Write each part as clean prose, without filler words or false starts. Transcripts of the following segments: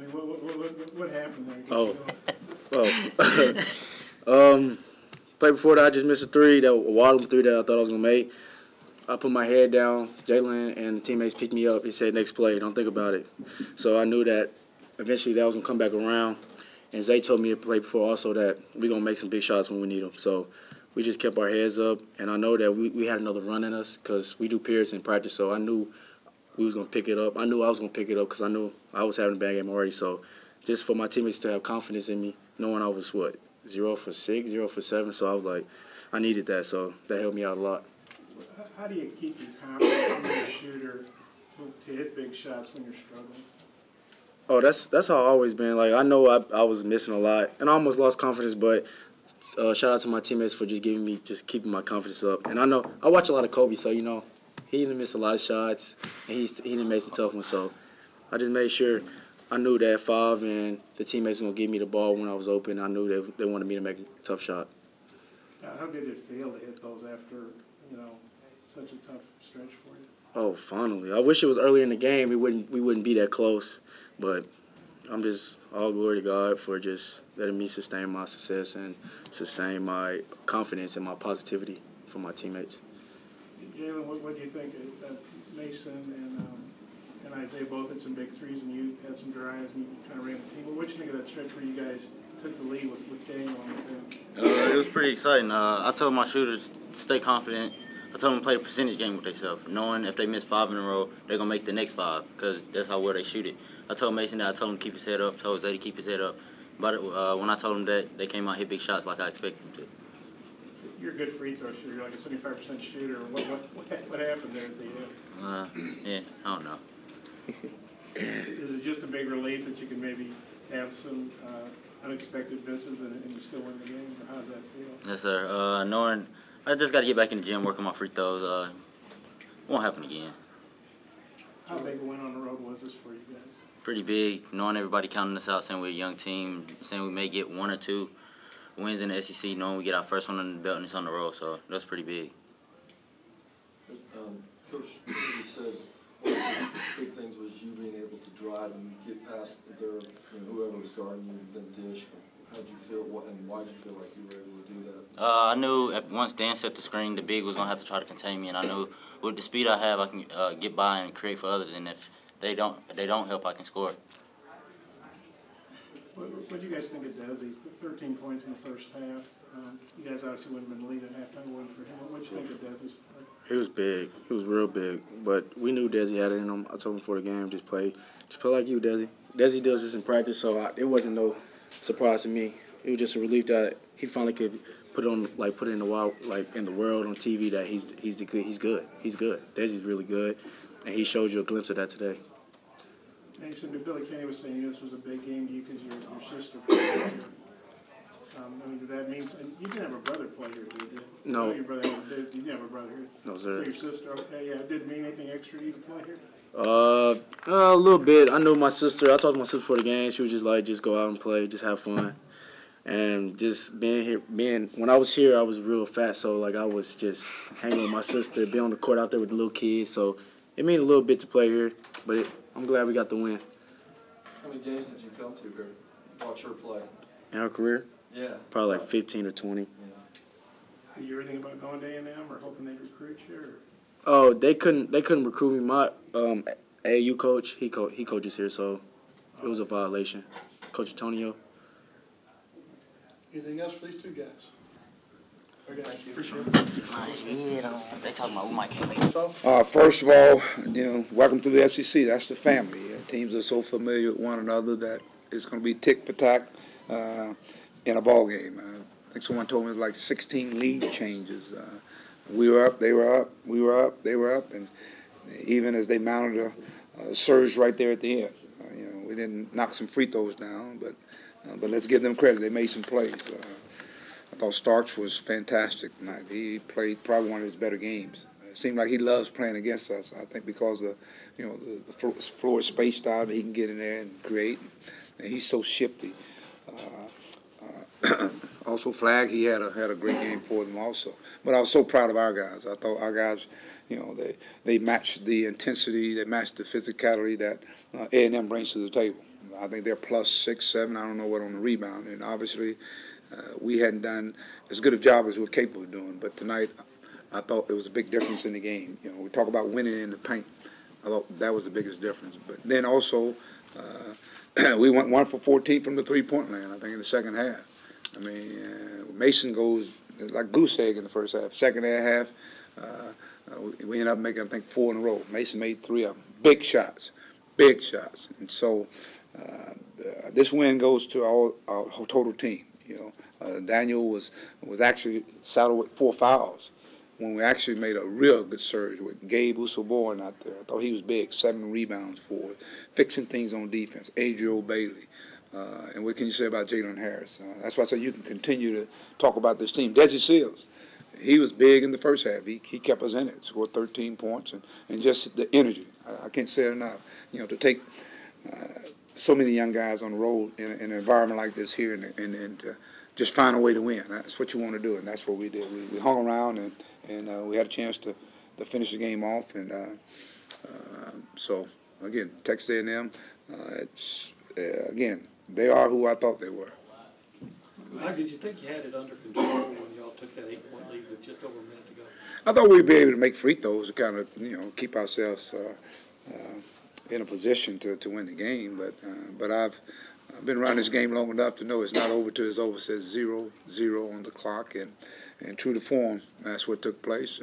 I mean, what happened there? Play before that, I just missed a wide three that I thought I was gonna make. I put my head down. Jalen and the teammates picked me up. He said, "Next play, don't think about it." So I knew that eventually that was gonna come back around. And Zay told me to play before also that we're gonna make some big shots when we need them. So we just kept our heads up, and I know that we had another run in us because we do periods in practice. So I knew we was gonna pick it up. I knew I was gonna pick it up because I knew I was having a bad game already. So just for my teammates to have confidence in me, knowing I was 0 for 6, 0 for 7. So I was like, I needed that. So that helped me out a lot. How do you keep your confidence in your shooter to hit big shots when you're struggling? Oh, that's how I've always been. Like, I know I was missing a lot, and I almost lost confidence, but shout out to my teammates for just keeping my confidence up. And I know I watch a lot of Kobe, so, he didn't miss a lot of shots, and he didn't make some tough ones. So I just made sure I knew that 5 and the teammates were going to give me the ball when I was open. I knew they wanted me to make a tough shot. How did it feel to hit those after, such a tough stretch for you? Oh, finally. I wish it was earlier in the game. We wouldn't be that close. But I'm just all glory to God for just letting me sustain my success and sustain my confidence and my positivity for my teammates. Jalen, what do you think? Mason and Isaiah both had some big threes, and you had some drives, and you kind of ran the team. What do you think of that stretch where you guys took the lead with Daniel on the bench? It was pretty exciting. I told my shooters to stay confident. I told them to play a percentage game with themselves, knowing if they miss 5 in a row, they're going to make the next 5 because that's how well they shoot it. I told Mason that. I told him to keep his head up. Told Zay to keep his head up. But when I told them that, they came out and hit big shots like I expected them to. You're a good free throw shooter. You're like a 75% shooter. What happened there at the end? Yeah, I don't know. Is it just a big relief that you can maybe have some unexpected misses and you still win the game? Or how does that feel? Yes, sir. Knowing I just got to get back in the gym, work on my free throws. Won't happen again. How big a win on the road was this for you guys? Pretty big. Knowing everybody counting us out, saying we're a young team, saying we may get 1 or 2 wins in the SEC, knowing we get our first one on the belt and it's on the road. So that's pretty big. Coach, you said one of the big things was you being able to drive and get past whoever was guarding you, then dish. How'd you feel, and why'd you feel like you were able to do that? I knew once Dan set the screen, the big was going to have to try to contain me, and I knew with the speed I have, I can get by and create for others, and if they don't help, I can score. What do you guys think of Desi? 13 points in the first half. You guys obviously wouldn't have been leading at halftime one for him. What do you think of Desi's play? He was big. He was real big. But we knew Desi had it in him. I told him before the game, just play like you, Desi. Desi does this in practice, so it wasn't no surprise to me. It was just a relief that he finally could put it in the wild, in the world on TV that he's good. He's good. Desi's really good, and he showed you a glimpse of that today. Mason, Billy Kenny was saying this was a big game to you because your sister played here. Did that mean you didn't have a brother play here, did you? No. Your brother did. You didn't have a brother here. No, sir. So your sister, okay, yeah. Did it mean anything extra to you to play here? A little bit. I knew my sister. I talked to my sister before the game. She was just like, just go out and play, just have fun. And just being here, when I was here, I was real fat, so I was just hanging with my sister, be on the court out there with the little kids. So it meant a little bit to play here, but I'm glad we got the win. How many games did you come to here? Watch her play. In her career? Yeah. Probably 15 or 20. Yeah. Did you ever think about going to A&M or hoping they'd recruit you? Or? Oh, they couldn't recruit me. My AAU coach, he coaches here, so it was a violation. Coach Antonio. Anything else for these two guys? Okay, appreciate it. They talking about we might can't make. First of all, welcome to the SEC. That's the family. Teams are so familiar with one another that it's going to be tick for tack in a ball game. I think someone told me it was like 16 lead changes. We were up, they were up, we were up, they were up, and even as they mounted a surge right there at the end. We didn't knock some free throws down, but let's give them credit. They made some plays. I thought Starks was fantastic tonight. He played probably one of his better games. It seemed like he loves playing against us. I think because the floor is spaced out, he can get in there and create. And he's so shifty. Also, Flag, he had a great game for them also. But I was so proud of our guys. I thought our guys, they matched the intensity, they matched the physicality that A&M brings to the table. I think they're +6, 7. I don't know what on the rebound. And obviously, we hadn't done as good a job as we're capable of doing. But tonight, I thought there was a big difference in the game. You know, we talk about winning in the paint. I thought that was the biggest difference. But then also, we went 1 for 14 from the three-point line, I think, in the second half. I mean, Mason goes like goose egg in the first half. Second half, we ended up making, I think, 4 in a row. Mason made 3 of them. Big shots. And so this win goes to our total team. You know, Daniel was actually saddled with 4 fouls when we actually made a real good surge with Gabe Usoborn out there. I thought he was big, 7 rebounds for it, fixing things on defense. Adriel Bailey. And what can you say about Jalen Harris? That's why I said you can continue to talk about this team. Deji Seals, he was big in the first half. He kept us in it, scored 13 points, and just the energy. I can't say it enough. You know, to take so many young guys on the road in an environment like this here and to just find a way to win. That's what you want to do, and that's what we did. We hung around, and we had a chance to finish the game off. And so, again, Texas A&M, again, they are who I thought they were. How did you think you had it under control when y'all took that 8-point lead with just over a minute to go? I thought we'd be able to make free throws to kind of, you know, keep ourselves in a position to win the game. But I've been around this game long enough to know it's not over till it's over. It says 0-0 on the clock, and true to form, that's what took place.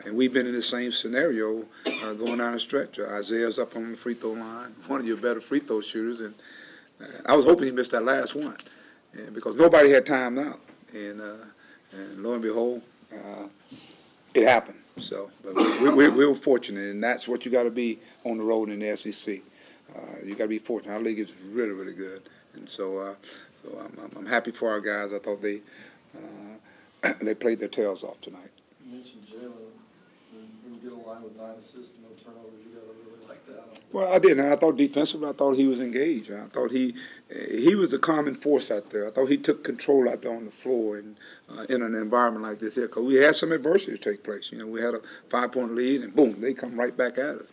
And we've been in the same scenario going down the stretch. Isaiah's up on the free throw line, one of your better free throw shooters, and I was hoping he missed that last one, because nobody had time out. And lo and behold, it happened. So but we were fortunate, and that's what you got to be on the road in the SEC. You got to be fortunate. Our league is really, really good, and so I'm happy for our guys. I thought they played their tails off tonight. You mentioned Jalen. When you get a line with 9 assists and no turnovers, you got to really like that. Well, I did, and I thought defensively, I thought he was engaged. I thought he was the common force out there. I thought he took control out there on the floor and in an environment like this here, because we had some adversity take place. You know, we had a 5-point lead, and boom, they come right back at us.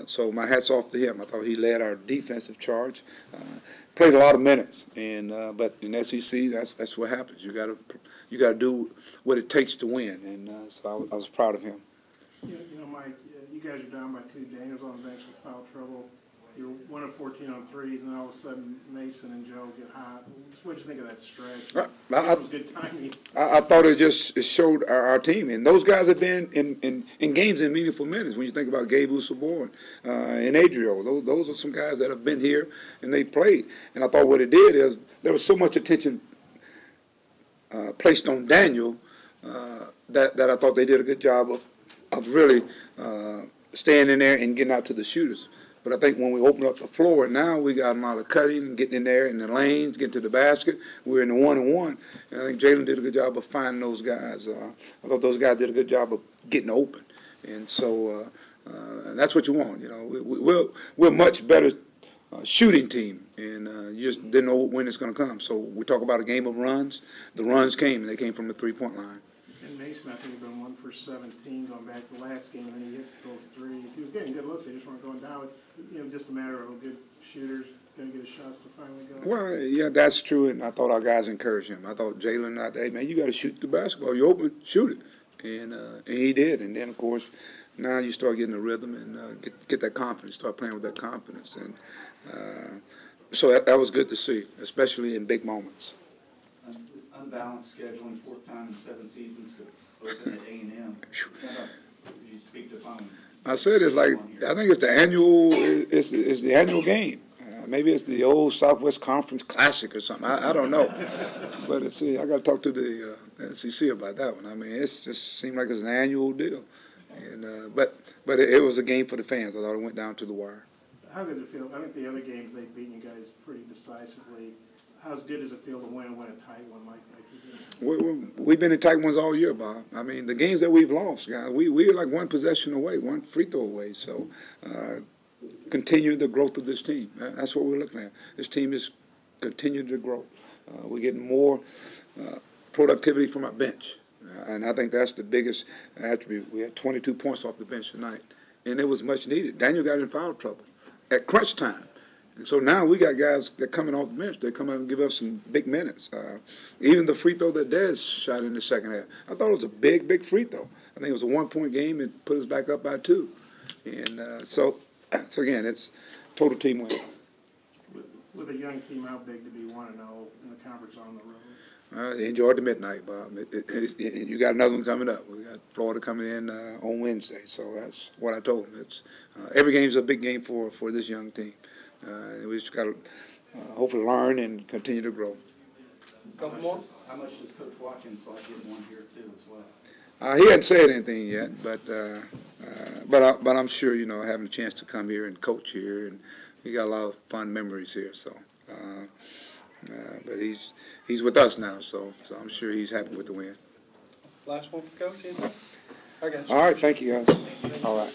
So my hat's off to him. I thought he led our defensive charge. Played a lot of minutes, and but in SEC, that's what happens. You got to do what it takes to win, and so I was proud of him. You know, Mike, you guys are down by 2. Daniel's on the bench with foul trouble. You're 1 of 14 on threes, and all of a sudden Mason and Joe get hot. What did you think of that stretch? This was good timing. I thought it showed our team, and those guys have been in games in meaningful minutes. When you think about Gabe Usoborn and Adriel, those are some guys that have been here and they played. And I thought what it did is there was so much attention placed on Daniel that I thought they did a good job of really staying in there and getting out to the shooters. But I think when we opened up the floor, now we got a lot of cutting and getting in there in the lanes, getting to the basket. We're in the 1-on-1. And I think Jalen did a good job of finding those guys. I thought those guys did a good job of getting open. And so and that's what you want. You know, we're a much better shooting team, and you just didn't know when it's going to come. So we talk about a game of runs. The runs came, and they came from the three-point line. And Mason, I think, had been 1 for 17 going back to the last game, and then he hits those threes. He was getting good looks. They just weren't going down. You know, just a matter of a good shooter's going to get his shots to finally go. Well, yeah, that's true, and I thought our guys encouraged him. I thought Jalen, hey, man, you got to shoot the basketball. You open, shoot it. And he did. And then, of course, now you start getting a rhythm and get that confidence, start playing with that confidence. And so that was good to see, especially in big moments. Unbalanced scheduling, 4th time in 7 seasons to open at A&M. Did you speak to fun? I said it's like, I think it's the annual game. Maybe it's the old Southwest Conference Classic or something. I don't know. But I got to talk to the SEC about that one. I mean, it just seemed like it's an annual deal. And but it was a game for the fans. I thought it went down to the wire. How does it feel? I think the other games they've beaten you guys pretty decisively. How's good does it feel to win a tight one like you did? We've been in tight ones all year, Bob. I mean, the games that we've lost, guys, we're like 1 possession away, 1 free throw away. So continue the growth of this team. That's what we're looking at. This team is continuing to grow. We're getting more productivity from our bench. And I think that's the biggest attribute. We had 22 points off the bench tonight, and it was much needed. Daniel got in foul trouble at crunch time. And so now we got guys that coming off the bench. They come out and give us some big minutes. Even the free throw that Dez shot in the second half, I thought it was a big free throw. I think it was a 1-point game and put us back up by 2. And so again, it's total team win. With a young team, how big to be 1-0 in the conference on the road? Enjoyed the midnight, Bob. You got another one coming up. We got Florida coming in on Wednesday, so that's what I told them. It's every game's a big game for this young team. We just got to hopefully learn and continue to grow. How much does Coach Watkins like getting one here too as well? He hasn't said anything yet, but I'm sure, you know, having a chance to come here and coach here, and he got a lot of fun memories here. So, but he's with us now, so I'm sure he's happy with the win. Last one for Coach, anything? I got you. All right, thank you guys. All right.